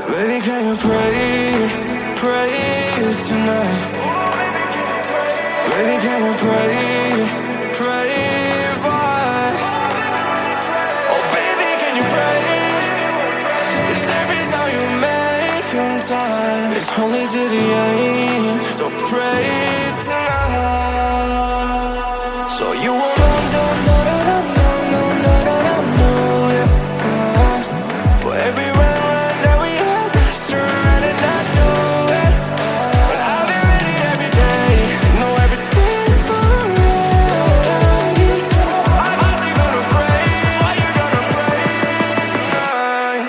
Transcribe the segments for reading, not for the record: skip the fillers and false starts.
Baby, can you pray tonight? Baby, can you pray for? Oh, baby, can you pray? Is every time you make in time, it's only to the end. So pray tonight. So you won't for every run that we had, just run and not do it. But I'll be ready every day, know everything's alright. Are you gonna pray? Are you gonna pray tonight?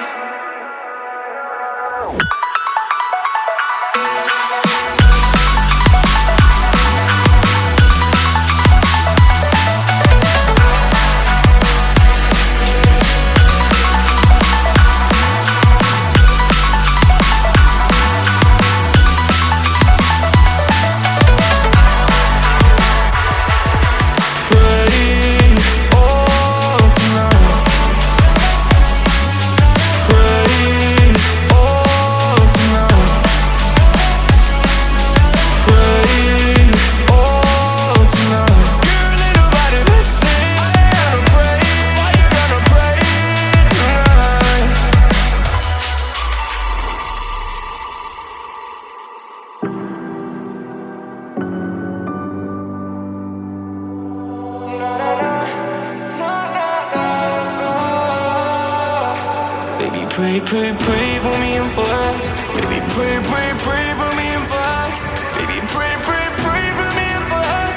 pray, pray, pray for me and for us. Baby, pray, pray, pray for me and for us. Baby, pray, pray, pray for me and for us.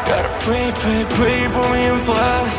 Gotta pray, pray, pray for me and for us.